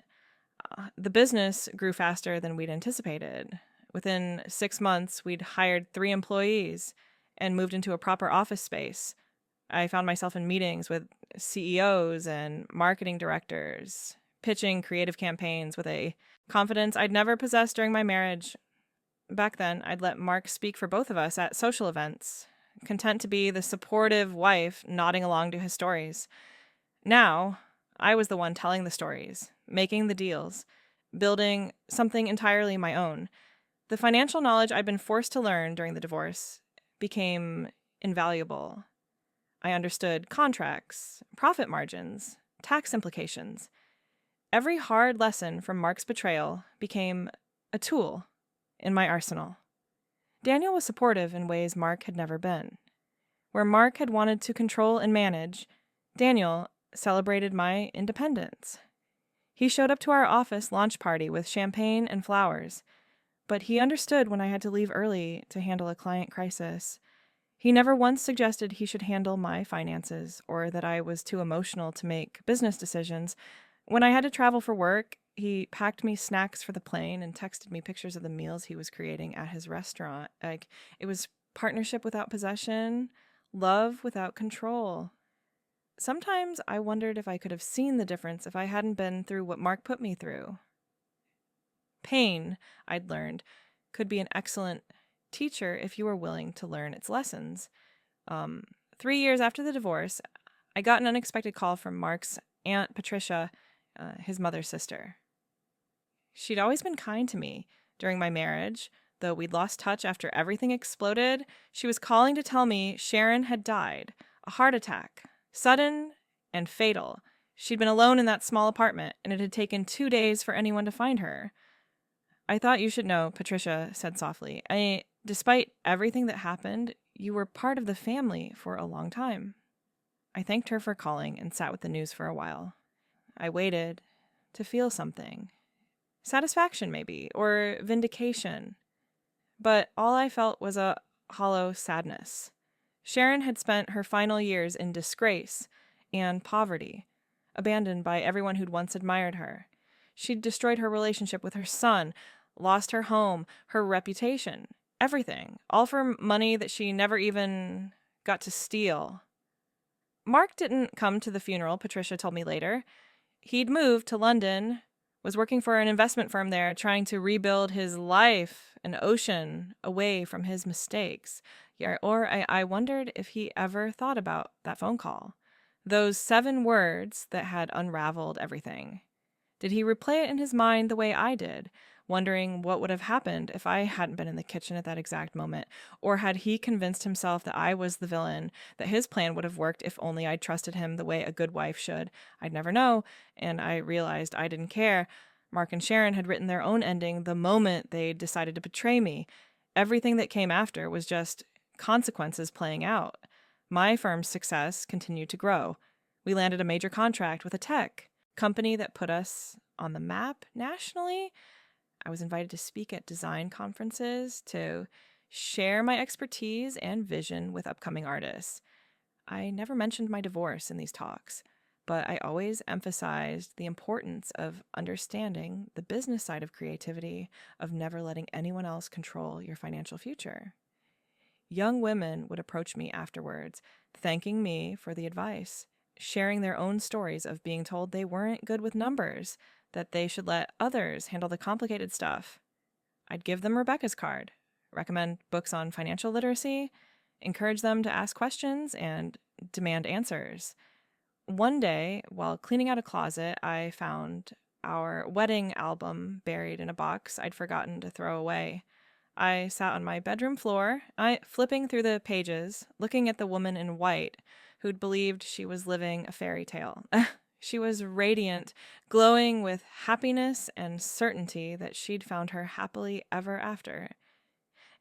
The business grew faster than we'd anticipated. Within 6 months, we'd hired 3 employees and moved into a proper office space. I found myself in meetings with CEOs and marketing directors, pitching creative campaigns with a confidence I'd never possessed during my marriage. Back then, I'd let Mark speak for both of us at social events, content to be the supportive wife nodding along to his stories. Now, I was the one telling the stories, making the deals, building something entirely my own. The financial knowledge I'd been forced to learn during the divorce became invaluable. I understood contracts, profit margins, tax implications. Every hard lesson from Mark's betrayal became a tool in my arsenal. Daniel was supportive in ways Mark had never been. Where Mark had wanted to control and manage, Daniel celebrated my independence. He showed up to our office launch party with champagne and flowers, but he understood when I had to leave early to handle a client crisis. He never once suggested he should handle my finances or that I was too emotional to make business decisions. When I had to travel for work, he packed me snacks for the plane and texted me pictures of the meals he was creating at his restaurant. It was partnership without possession, love without control. Sometimes I wondered if I could have seen the difference if I hadn't been through what Mark put me through. Pain, I'd learned, could be an excellent teacher if you were willing to learn its lessons. 3 years after the divorce, I got an unexpected call from Mark's Aunt Patricia, his mother's sister. She'd always been kind to me during my marriage, though we'd lost touch after everything exploded. She was calling to tell me Sharon had died, a heart attack, sudden and fatal. She'd been alone in that small apartment, and it had taken 2 days for anyone to find her. I thought you should know, Patricia said softly. Despite everything that happened, you were part of the family for a long time. I thanked her for calling and sat with the news for a while. I waited to feel something. Satisfaction, maybe, or vindication. But all I felt was a hollow sadness. Sharon had spent her final years in disgrace and poverty, abandoned by everyone who'd once admired her. She'd destroyed her relationship with her son, lost her home, her reputation, everything, all for money that she never even got to steal. Mark didn't come to the funeral, Patricia told me later. He'd moved to London, was working for an investment firm there, trying to rebuild his life, an ocean away from his mistakes. I wondered if he ever thought about that phone call, those 7 words that had unraveled everything. Did he replay it in his mind the way I did, wondering what would have happened if I hadn't been in the kitchen at that exact moment? Or had he convinced himself that I was the villain, that his plan would have worked if only I'd trusted him the way a good wife should? I'd never know, and I realized I didn't care. Mark and Sharon had written their own ending the moment they decided to betray me. Everything that came after was just consequences playing out. My firm's success continued to grow. We landed a major contract with a tech company that put us on the map nationally. I was invited to speak at design conferences, to share my expertise and vision with upcoming artists. I never mentioned my divorce in these talks, but I always emphasized the importance of understanding the business side of creativity, of never letting anyone else control your financial future. Young women would approach me afterwards, thanking me for the advice, sharing their own stories of being told they weren't good with numbers, that they should let others handle the complicated stuff. I'd give them Rebecca's card, recommend books on financial literacy, encourage them to ask questions, and demand answers. One day, while cleaning out a closet, I found our wedding album buried in a box I'd forgotten to throw away. I sat on my bedroom floor, flipping through the pages, looking at the woman in white who'd believed she was living a fairy tale. She was radiant, glowing with happiness and certainty that she'd found her happily ever after.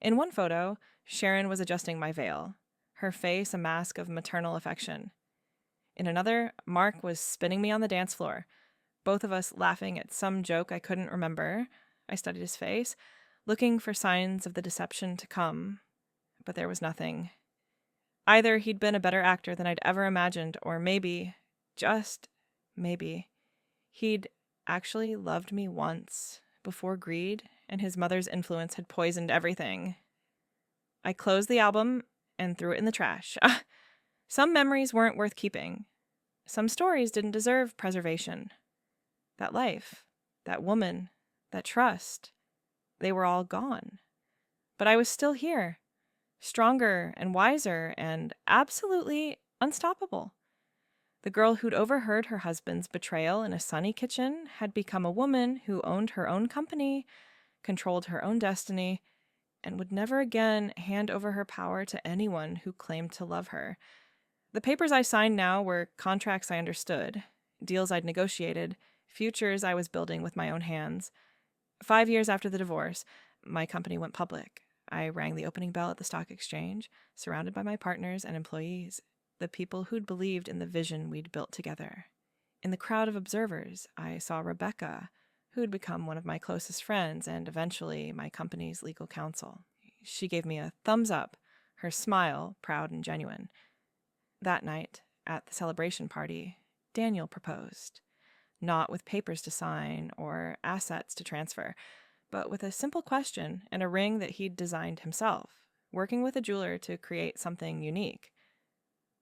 In one photo, Sharon was adjusting my veil, her face a mask of maternal affection. In another, Mark was spinning me on the dance floor, both of us laughing at some joke I couldn't remember. I studied his face, looking for signs of the deception to come, but there was nothing. Either he'd been a better actor than I'd ever imagined, or maybe, just maybe, he'd actually loved me once, before greed and his mother's influence had poisoned everything. I closed the album and threw it in the trash. Some memories weren't worth keeping. Some stories didn't deserve preservation. That life, that woman, that trust, they were all gone. But I was still here, stronger and wiser and absolutely unstoppable. The girl who'd overheard her husband's betrayal in a sunny kitchen had become a woman who owned her own company, controlled her own destiny, and would never again hand over her power to anyone who claimed to love her. The papers I signed now were contracts I understood, deals I'd negotiated, futures I was building with my own hands. 5 years after the divorce, my company went public. I rang the opening bell at the stock exchange, surrounded by my partners and employees, the people who'd believed in the vision we'd built together. In the crowd of observers, I saw Rebecca, who'd become one of my closest friends and eventually my company's legal counsel. She gave me a thumbs up, her smile proud and genuine. That night, at the celebration party, Daniel proposed, not with papers to sign or assets to transfer, but with a simple question and a ring that he'd designed himself, working with a jeweler to create something unique.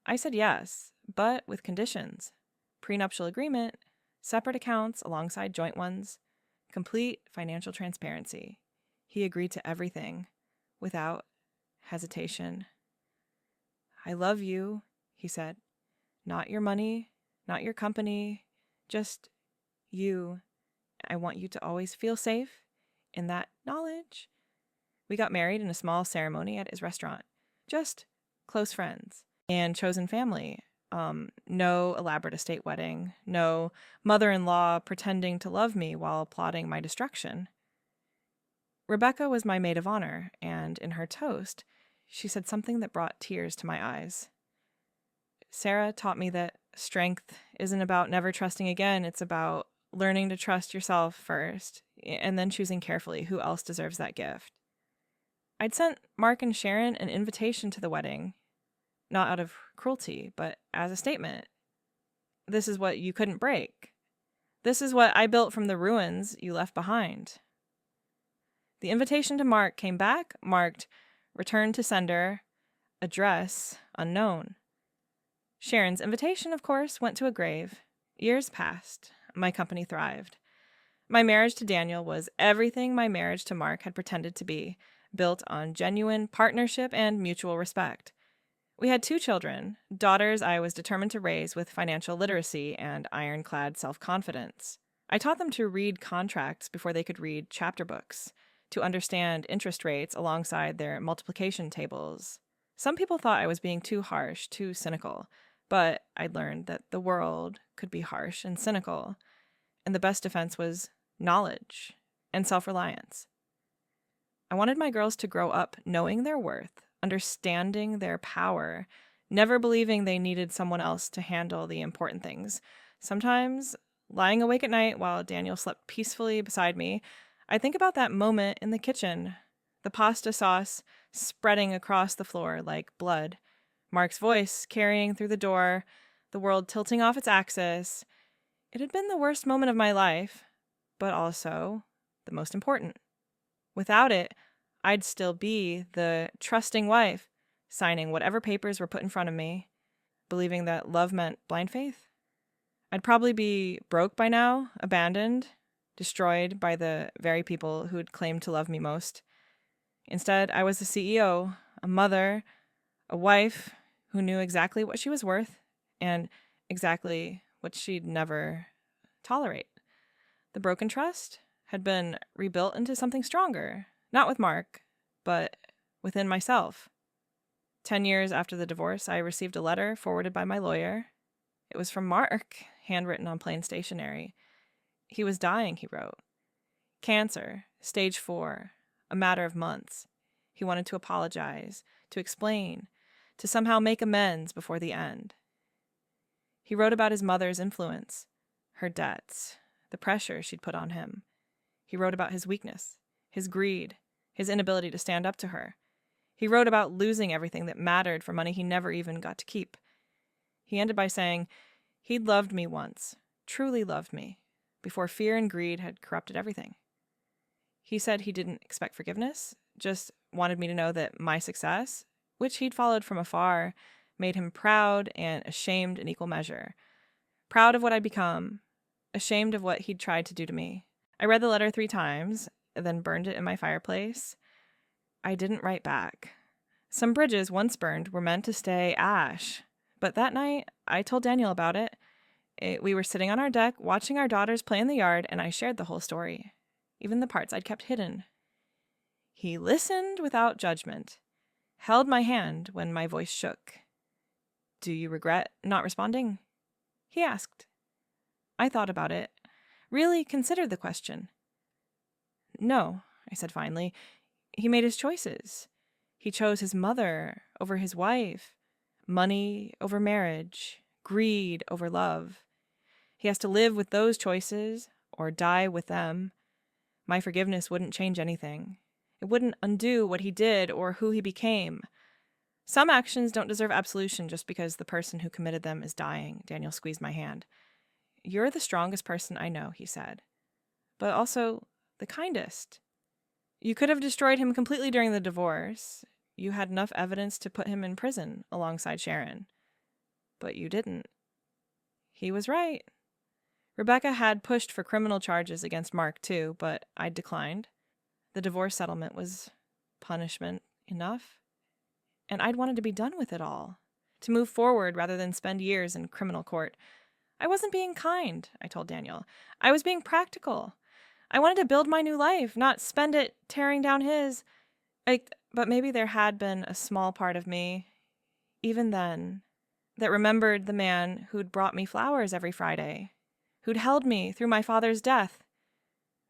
I said yes, but with conditions. Prenuptial agreement, separate accounts alongside joint ones, complete financial transparency. He agreed to everything, without hesitation. "I love you," he said. "Not your money, not your company, just you. I want you to always feel safe in that knowledge." We got married in a small ceremony at his restaurant. Just close friends and chosen family. No elaborate estate wedding. No mother-in-law pretending to love me while plotting my destruction. Rebecca was my maid of honor, and in her toast, she said something that brought tears to my eyes. "Sarah taught me that strength isn't about never trusting again. It's about learning to trust yourself first, and then choosing carefully who else deserves that gift." I'd sent Mark and Sharon an invitation to the wedding, not out of cruelty, but as a statement. This is what you couldn't break. This is what I built from the ruins you left behind. The invitation to Mark came back, marked "Return to sender, address unknown." Sharon's invitation, of course, went to a grave. Years passed. My company thrived. My marriage to Daniel was everything my marriage to Mark had pretended to be, built on genuine partnership and mutual respect. We had 2 children, daughters I was determined to raise with financial literacy and ironclad self-confidence. I taught them to read contracts before they could read chapter books, to understand interest rates alongside their multiplication tables. Some people thought I was being too harsh, too cynical, but I'd learned that the world could be harsh and cynical, and the best defense was knowledge and self-reliance. I wanted my girls to grow up knowing their worth, understanding their power, never believing they needed someone else to handle the important things. Sometimes, lying awake at night while Daniel slept peacefully beside me, I think about that moment in the kitchen, the pasta sauce spreading across the floor like blood, Mark's voice carrying through the door, the world tilting off its axis. It had been the worst moment of my life, but also the most important. Without it, I'd still be the trusting wife, signing whatever papers were put in front of me, believing that love meant blind faith. I'd probably be broke by now, abandoned, destroyed by the very people who'd claimed to love me most. Instead, I was the CEO, a mother, a wife who knew exactly what she was worth and exactly what she'd never tolerate. The broken trust had been rebuilt into something stronger, not with Mark, but within myself. 10 years after the divorce, I received a letter forwarded by my lawyer. It was from Mark, handwritten on plain stationery. He was dying, he wrote. Cancer, stage 4, a matter of months. He wanted to apologize, to explain, to somehow make amends before the end. He wrote about his mother's influence, her debts, the pressure she'd put on him. He wrote about his weakness, his greed, his inability to stand up to her. He wrote about losing everything that mattered for money he never even got to keep. He ended by saying he'd loved me once, truly loved me, before fear and greed had corrupted everything. He said he didn't expect forgiveness, just wanted me to know that my success, which he'd followed from afar, made him proud and ashamed in equal measure. Proud of what I'd become, ashamed of what he'd tried to do to me. I read the letter 3 times, then burned it in my fireplace. I didn't write back. Some bridges once burned were meant to stay ash, but that night I told Daniel about it. We were sitting on our deck watching our daughters play in the yard, and I shared the whole story, even the parts I'd kept hidden. He listened without judgment, held my hand when my voice shook. Do you regret not responding? He asked. I thought about it, really considered the question. No, I said finally. He made his choices. He chose his mother over his wife, money over marriage, greed over love. He has to live with those choices or die with them. My forgiveness wouldn't change anything. It wouldn't undo what he did or who he became. Some actions don't deserve absolution just because the person who committed them is dying. Daniel squeezed my hand. You're the strongest person I know, he said, but also the kindest. You could have destroyed him completely during the divorce. You had enough evidence to put him in prison alongside Sharon. But you didn't. He was right. Rebecca had pushed for criminal charges against Mark, too, but I'd declined. The divorce settlement was punishment enough, and I'd wanted to be done with it all, to move forward rather than spend years in criminal court. I wasn't being kind, I told Daniel. I was being practical. I wanted to build my new life, not spend it tearing down his. But maybe there had been a small part of me, even then, that remembered the man who'd brought me flowers every Friday, who'd held me through my father's death,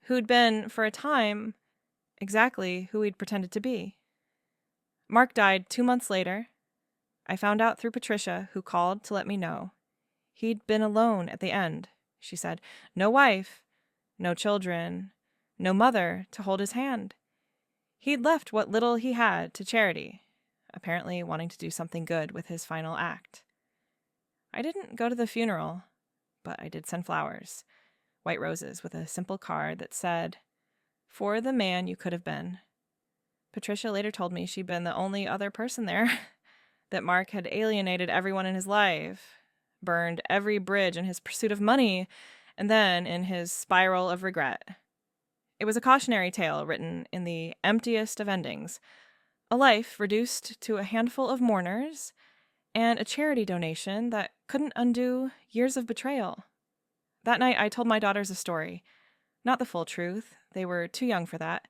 who'd been, for a time, exactly who he'd pretended to be. Mark died 2 months later. I found out through Patricia, who called to let me know. He'd been alone at the end, she said. No wife, no children, no mother to hold his hand. He'd left what little he had to charity, apparently wanting to do something good with his final act. I didn't go to the funeral, but I did send flowers, white roses with a simple card that said, "For the man you could have been." Patricia later told me she'd been the only other person there, that Mark had alienated everyone in his life, burned every bridge in his pursuit of money, and then in his spiral of regret. It was a cautionary tale written in the emptiest of endings, a life reduced to a handful of mourners, and a charity donation that couldn't undo years of betrayal. That night I told my daughters a story. Not the full truth, they were too young for that,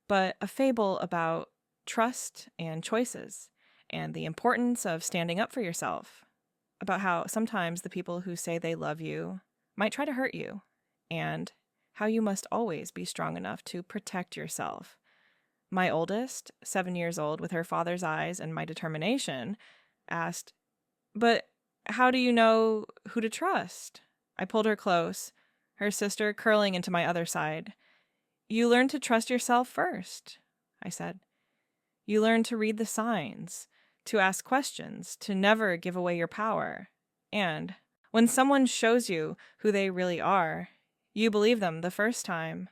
but a fable about trust and choices, and the importance of standing up for yourself, about how sometimes the people who say they love you might try to hurt you, and how you must always be strong enough to protect yourself. My oldest, 7 years old, with her father's eyes and my determination, asked, "But how do you know who to trust?" I pulled her close, her sister curling into my other side. "You learn to trust yourself first," I said. "You learn to read the signs, to ask questions, to never give away your power. And when someone shows you who they really are, you believe them the first time."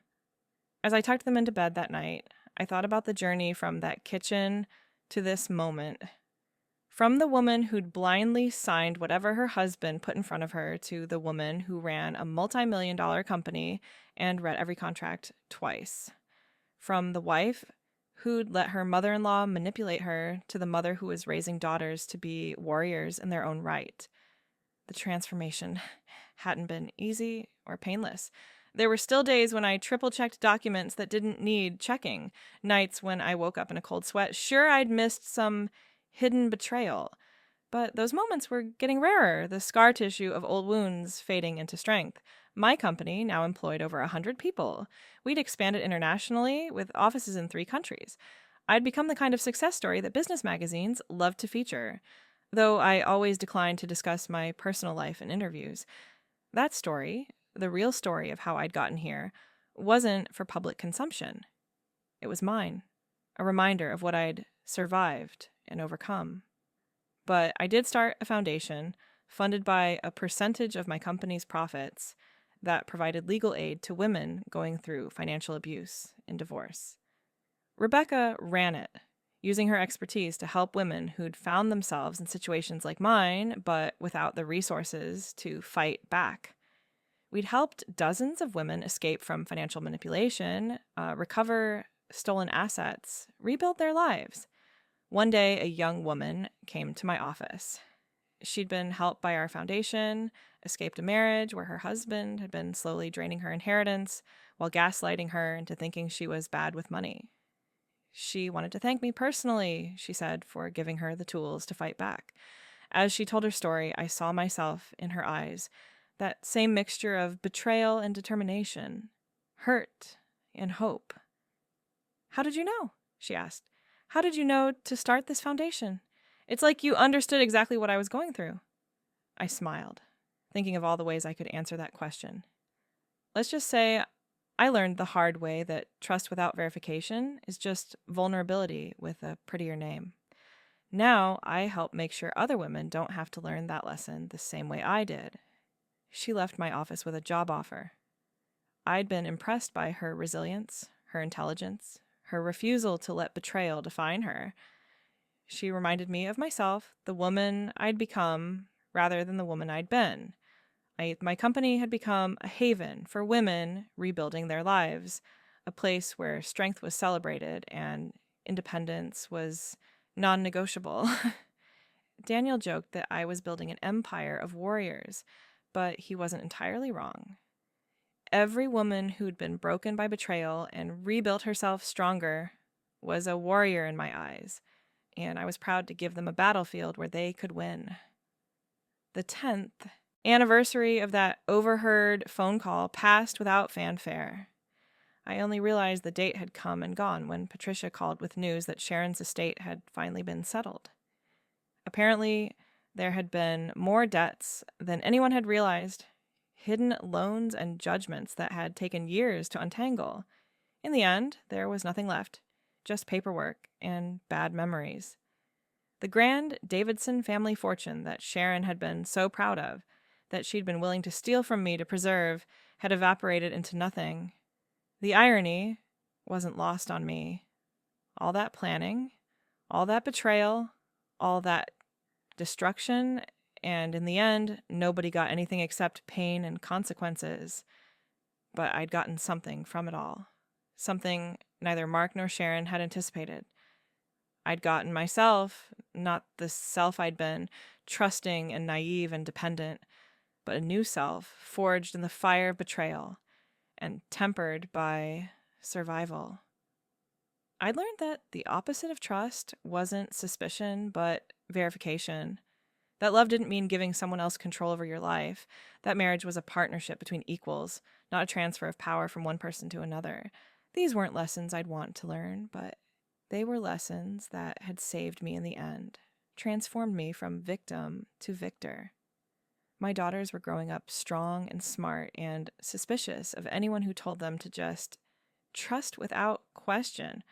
As I tucked them into bed that night, I thought about the journey from that kitchen to this moment. From the woman who'd blindly signed whatever her husband put in front of her to the woman who ran a multi-million-dollar company and read every contract twice. From the wife who'd let her mother-in-law manipulate her to the mother who was raising daughters to be warriors in their own right. The transformation hadn't been easy or painless. There were still days when I triple-checked documents that didn't need checking, nights when I woke up in a cold sweat. Sure, I'd missed some hidden betrayal, but those moments were getting rarer, the scar tissue of old wounds fading into strength. My company now employed over 100 people. We'd expanded internationally with offices in 3 countries. I'd become the kind of success story that business magazines loved to feature, though I always declined to discuss my personal life in interviews. That story, the real story of how I'd gotten here, wasn't for public consumption. It was mine, a reminder of what I'd survived and overcome. But I did start a foundation funded by a percentage of my company's profits that provided legal aid to women going through financial abuse and divorce. Rebecca ran it, using her expertise to help women who'd found themselves in situations like mine, but without the resources to fight back. We'd helped dozens of women escape from financial manipulation, recover stolen assets, rebuild their lives. One day, a young woman came to my office. She'd been helped by our foundation, escaped a marriage where her husband had been slowly draining her inheritance while gaslighting her into thinking she was bad with money. She wanted to thank me personally, she said, for giving her the tools to fight back. As she told her story, I saw myself in her eyes, that same mixture of betrayal and determination, hurt and hope. "How did you know?" she asked. "How did you know to start this foundation? It's like you understood exactly what I was going through." I smiled, thinking of all the ways I could answer that question. Let's just say I learned the hard way that trust without verification is just vulnerability with a prettier name. Now I help make sure other women don't have to learn that lesson the same way I did. She left my office with a job offer. I'd been impressed by her resilience, her intelligence, her refusal to let betrayal define her. She reminded me of myself, the woman I'd become, rather than the woman I'd been. My company had become a haven for women rebuilding their lives, a place where strength was celebrated and independence was non-negotiable. Daniel joked that I was building an empire of warriors, but he wasn't entirely wrong. Every woman who'd been broken by betrayal and rebuilt herself stronger was a warrior in my eyes, and I was proud to give them a battlefield where they could win. The 10th anniversary of that overheard phone call passed without fanfare. I only realized the date had come and gone when Patricia called with news that Sharon's estate had finally been settled. Apparently, there had been more debts than anyone had realized, hidden loans and judgments that had taken years to untangle. In the end, there was nothing left, just paperwork and bad memories. The grand Davidson family fortune that Sharon had been so proud of, that she'd been willing to steal from me to preserve, had evaporated into nothing. The irony wasn't lost on me. All that planning, all that betrayal, all that destruction, and in the end, nobody got anything except pain and consequences. But I'd gotten something from it all. Something neither Mark nor Sharon had anticipated. I'd gotten myself, not the self I'd been, trusting and naive and dependent, but a new self, forged in the fire of betrayal and tempered by survival. I'd learned that the opposite of trust wasn't suspicion, but verification. That love didn't mean giving someone else control over your life. That marriage was a partnership between equals, not a transfer of power from one person to another. These weren't lessons I'd want to learn, but they were lessons that had saved me in the end, transformed me from victim to victor. My daughters were growing up strong and smart and suspicious of anyone who told them to just trust without question.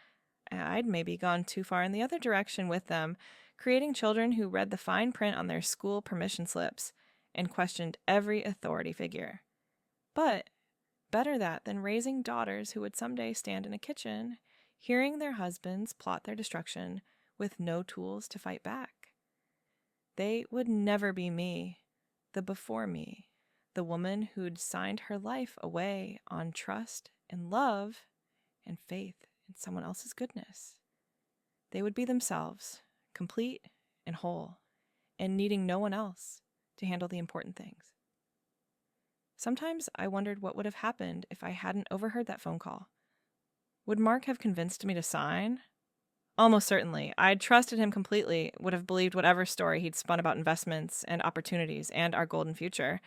I'd maybe gone too far in the other direction with them, creating children who read the fine print on their school permission slips and questioned every authority figure. But better that than raising daughters who would someday stand in a kitchen, hearing their husbands plot their destruction with no tools to fight back. They would never be me, the before me, the woman who'd signed her life away on trust and love and faith in someone else's goodness. They would be themselves, complete and whole, and needing no one else to handle the important things. Sometimes I wondered what would have happened if I hadn't overheard that phone call. Would Mark have convinced me to sign? Almost certainly. I'd trusted him completely, would have believed whatever story he'd spun about investments and opportunities and our golden future.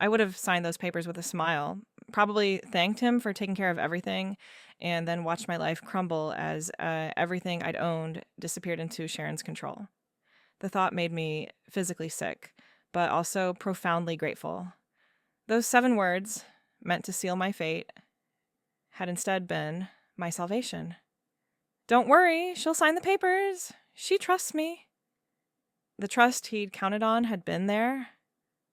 I would have signed those papers with a smile, probably thanked him for taking care of everything, and then watched my life crumble as everything I'd owned disappeared into Sharon's control. The thought made me physically sick, but also profoundly grateful. Those 7 words, meant to seal my fate, had instead been my salvation. "Don't worry, she'll sign the papers. She trusts me." The trust he'd counted on had been there,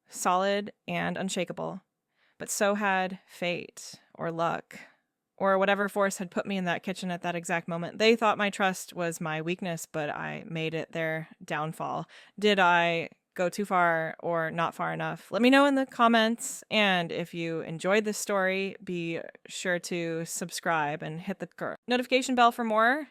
solid and unshakable. But so had fate, or luck, or whatever force had put me in that kitchen at that exact moment. They thought my trust was my weakness, but I made it their downfall. Did I go too far or not far enough? Let me know in the comments. And if you enjoyed this story, be sure to subscribe and hit the notification bell for more.